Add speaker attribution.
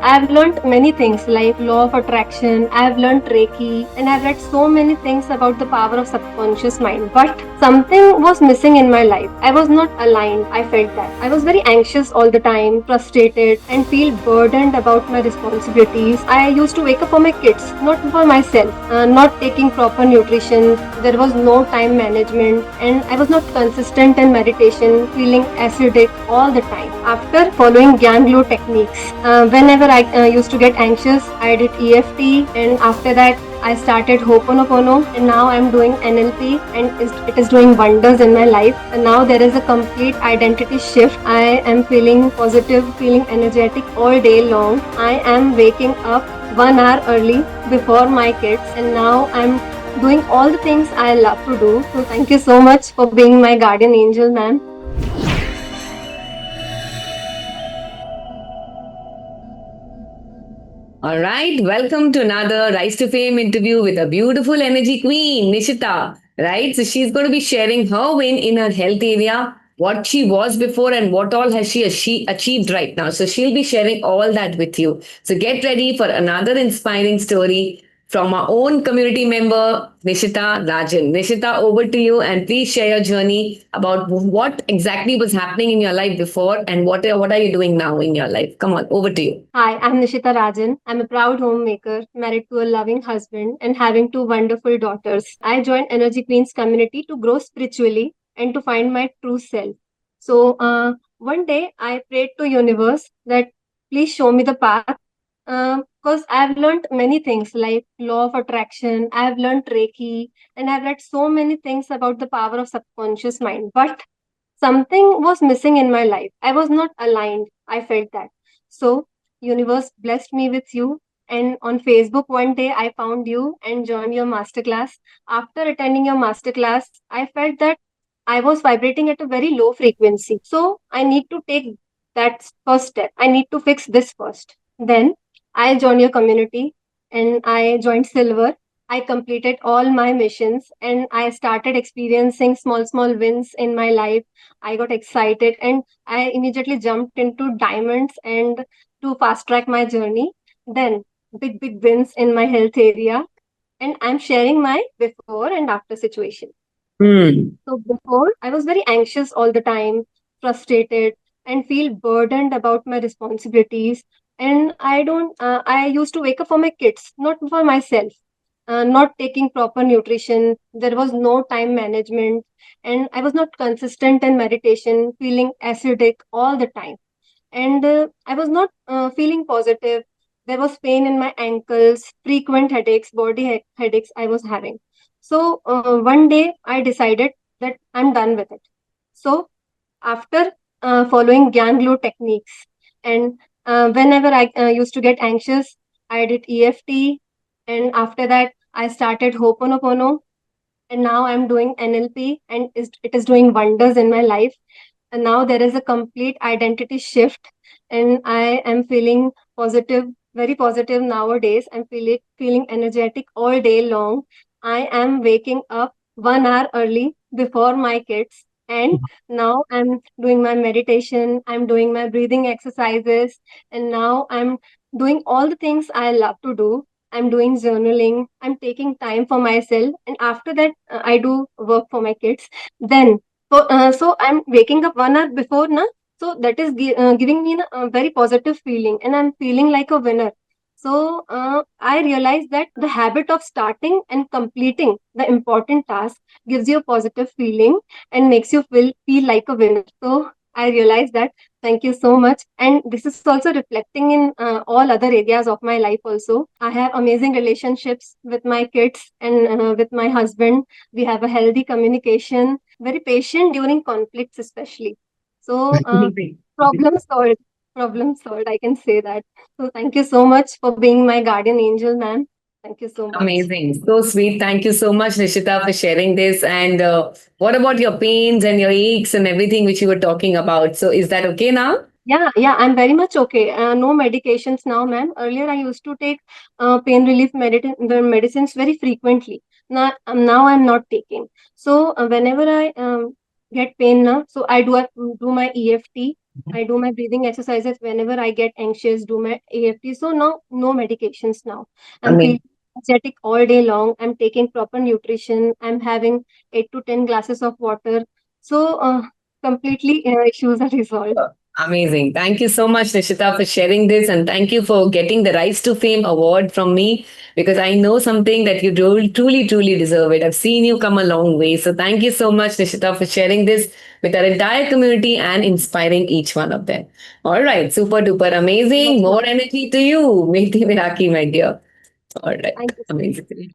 Speaker 1: I've learned many things like law of attraction, I've learned Reiki, and I've read so many things about the power of subconscious mind. But something was missing in my life. I was not aligned. I felt that. I was very anxious all the time, frustrated, and feel burdened about my responsibilities. I used to wake up for my kids, not for myself, not taking proper nutrition. There was no time management, and I was not consistent in meditation, feeling acidic all the time. After following Gyan techniques, whenever I used to get anxious, I did EFT, and after that, I started Ho'oponopono, and now I'm doing NLP, and it is doing wonders in my life. And now there is a complete identity shift. I am feeling positive, feeling energetic all day long. I am waking up 1 hour early before my kids, and now I'm doing all the things I love to do. So thank you so much for being my guardian angel, ma'am.
Speaker 2: All right, welcome to another Rise to Fame interview with a beautiful energy queen, Nishita. Right, so she's going to be sharing her win in her health area, what she was before, and what all has she achieved right now. So she'll be sharing all that with you. So get ready for another inspiring story from our own community member, Nishita Rajan. Nishita, over to you, and please share your journey about what exactly was happening in your life before and what are you doing now in your life. Come on, over to you.
Speaker 1: Hi, I'm Nishita Rajan. I'm a proud homemaker, married to a loving husband, and having two wonderful daughters. I joined Energy Queens community to grow spiritually and to find my true self. So one day I prayed to universe that please show me the path. Because I've learned many things like law of attraction, I've learned Reiki, and I've read so many things about the power of subconscious mind. But something was missing in my life. I was not aligned. I felt that. So universe blessed me with you. And on Facebook one day I found you and joined your masterclass. After attending your masterclass, I felt that I was vibrating at a very low frequency. So I need to take that first step. I need to fix this first. Then I joined your community and I joined Silver. I completed all my missions and I started experiencing small wins in my life. I got excited and I immediately jumped into diamonds and to fast track my journey. Then big wins in my health area, and I'm sharing my before and after situation.
Speaker 2: Hmm.
Speaker 1: So before I was very anxious all the time, frustrated, and feel burdened about my responsibilities. And I used to wake up for my kids, not for myself, not taking proper nutrition. There was no time management, and I was not consistent in meditation, feeling acidic all the time. And I was not feeling positive. There was pain in my ankles, frequent headaches, headaches I was having. So one day I decided that I'm done with it. So after following Gyan techniques, and whenever I used to get anxious, I did EFT, and after that I started Ho'oponopono, and now I'm doing NLP, and it is doing wonders in my life. And now there is a complete identity shift, and I am feeling positive, very positive nowadays. I'm feeling energetic all day long. I am waking up 1 hour early before my kids, and now I'm doing my meditation, I'm doing my breathing exercises, and now I'm doing all the things I love to do. I'm doing journaling, I'm taking time for myself, and after that I do work for my kids. Then so I'm waking up 1 hour before, na. So that is giving me a very positive feeling, and I'm feeling like a winner. So I realized that the habit of starting and completing the important task gives you a positive feeling and makes you feel like a winner. So I realized that. Thank you so much. And this is also reflecting in all other areas of my life also. I have amazing relationships with my kids and with my husband. We have a healthy communication, very patient during conflicts, especially. So, problem solved. Problem solved. I can say that. So, thank you so much for being my guardian angel, ma'am. Thank you so much.
Speaker 2: Amazing. So sweet. Thank you so much, Nishita, for sharing this. And what about your pains and your aches and everything which you were talking about? So is that okay now?
Speaker 1: Yeah, I'm very much okay. No medications now, ma'am. Earlier, I used to take pain relief the medicines very frequently. Now I'm not taking. So whenever I get pain now, so I do my EFT. I do my breathing exercises whenever I get anxious, do my AFT. So now, no medications now.
Speaker 2: I
Speaker 1: I'm
Speaker 2: mean,
Speaker 1: feeling energetic all day long. I'm taking proper nutrition. I'm having 8 to 10 glasses of water. So completely issues are resolved.
Speaker 2: amazing. Thank you so much, Nishita, for sharing this. And thank you for getting the Rise to Fame award from me because I know something that you truly, truly deserve it. I've seen you come a long way. So thank you so much, Nishita, for sharing this with our entire community and inspiring each one of them. All right. Super duper
Speaker 1: Much
Speaker 2: amazing. More
Speaker 1: love.
Speaker 2: energy to you. Meti Miraki, my dear. All right.
Speaker 1: Thank you so much.
Speaker 2: Amazing.